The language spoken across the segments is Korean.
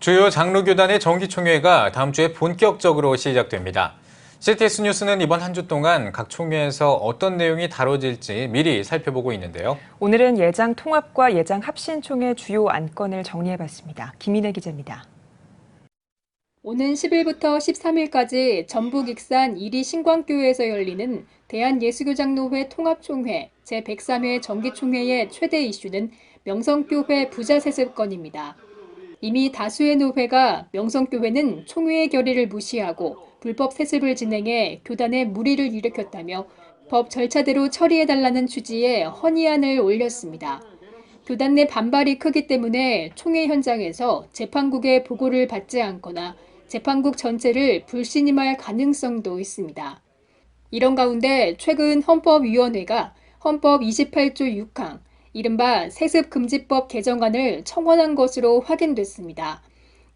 주요 장로교단의 정기총회가 다음 주에 본격적으로 시작됩니다. CTS 뉴스는 이번 한 주 동안 각 총회에서 어떤 내용이 다뤄질지 미리 살펴보고 있는데요. 오늘은 예장 통합과 예장 합신 총회 주요 안건을 정리해봤습니다. 김인혜 기자입니다. 오는 10일부터 13일까지 전북 익산 이리 신광교회에서 열리는 대한예수교장로회 통합총회 제103회 정기총회의 최대 이슈는 명성교회 부자 세습건입니다. 이미 다수의 노회가 명성교회는 총회의 결의를 무시하고 불법 세습을 진행해 교단에 무리를 일으켰다며 법 절차대로 처리해달라는 취지의 헌의안을 올렸습니다. 교단 내 반발이 크기 때문에 총회 현장에서 재판국의 보고를 받지 않거나 재판국 전체를 불신임할 가능성도 있습니다. 이런 가운데 최근 헌법위원회가 헌법 28조 6항, 이른바 세습금지법 개정안을 청원한 것으로 확인됐습니다.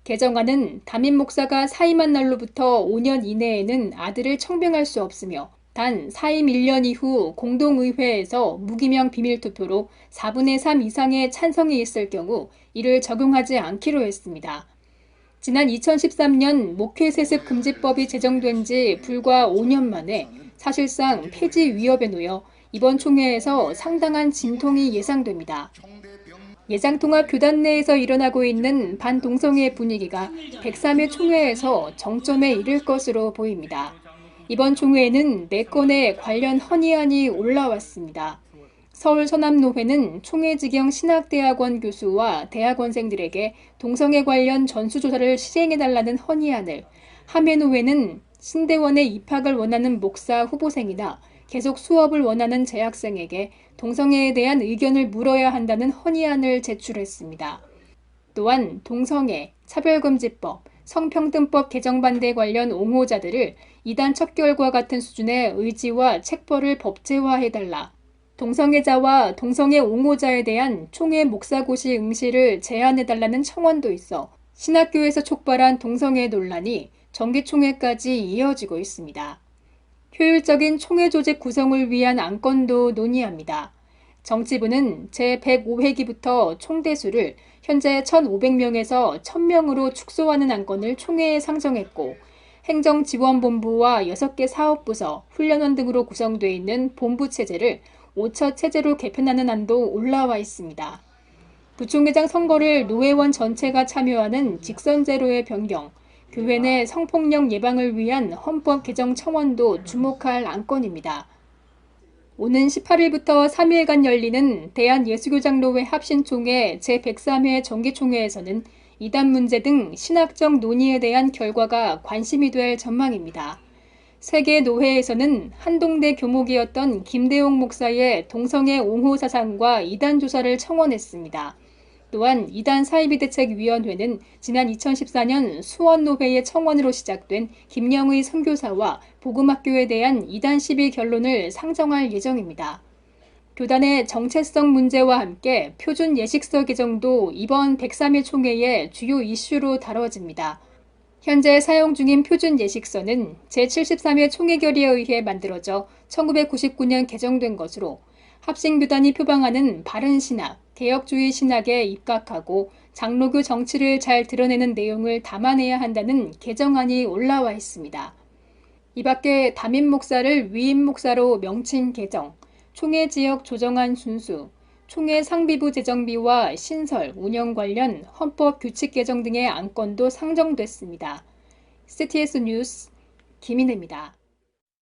개정안은 담임 목사가 사임한 날로부터 5년 이내에는 아들을 청빙할 수 없으며 단 사임 1년 이후 공동의회에서 무기명 비밀투표로 4분의 3 이상의 찬성이 있을 경우 이를 적용하지 않기로 했습니다. 지난 2013년 목회세습금지법이 제정된 지 불과 5년 만에 사실상 폐지 위협에 놓여 이번 총회에서 상당한 진통이 예상됩니다. 예장통합 교단 내에서 일어나고 있는 반동성애 분위기가 103회 총회에서 정점에 이를 것으로 보입니다. 이번 총회에는 4건의 관련 헌의안이 올라왔습니다. 서울 서남노회는 총회지경 신학대학원 교수와 대학원생들에게 동성애 관련 전수조사를 시행해달라는 헌의안을, 함해노회는 신대원에 입학을 원하는 목사 후보생이나 계속 수업을 원하는 재학생에게 동성애에 대한 의견을 물어야 한다는 헌의안을 제출했습니다. 또한 동성애, 차별금지법, 성평등법 개정 반대 관련 옹호자들을 이단 척결과 같은 수준의 의지와 책벌을 법제화해달라, 동성애자와 동성애 옹호자에 대한 총회 목사고시 응시를 제한해달라는 청원도 있어 신학교에서 촉발한 동성애 논란이 정기총회까지 이어지고 있습니다. 효율적인 총회 조직 구성을 위한 안건도 논의합니다. 정치부는 제105회기부터 총대수를 현재 1,500명에서 1,000명으로 축소하는 안건을 총회에 상정했고, 행정지원본부와 6개 사업부서, 훈련원 등으로 구성되어 있는 본부체제를 5처 체제로 개편하는 안도 올라와 있습니다. 부총회장 선거를 노회원 전체가 참여하는 직선제로의 변경, 교회 내 성폭력 예방을 위한 헌법 개정 청원도 주목할 안건입니다. 오는 18일부터 3일간 열리는 대한예수교장로회 합신총회 제103회 정기총회에서는 이단 문제 등 신학적 논의에 대한 결과가 관심이 될 전망입니다. 세계 노회에서는 한동대 교목이었던 김대용 목사의 동성애 옹호 사상과 이단 조사를 청원했습니다. 또한 이단 사이비대책위원회는 지난 2014년 수원노회의 청원으로 시작된 김영의 선교사와 복음학교에 대한 이단 시비 결론을 상정할 예정입니다. 교단의 정체성 문제와 함께 표준 예식서 개정도 이번 103회 총회의 주요 이슈로 다뤄집니다. 현재 사용 중인 표준 예식서는 제73회 총회 결의에 의해 만들어져 1999년 개정된 것으로 합신교단이 표방하는 바른 신학, 개혁주의 신학에 입각하고 장로교 정치를 잘 드러내는 내용을 담아내야 한다는 개정안이 올라와 있습니다. 이 밖에 담임 목사를 위임 목사로 명칭 개정, 총회 지역 조정안 순수, 총회 상비부 재정비와 신설, 운영 관련 헌법 규칙 개정 등의 안건도 상정됐습니다. CTS 뉴스 김인혜입니다.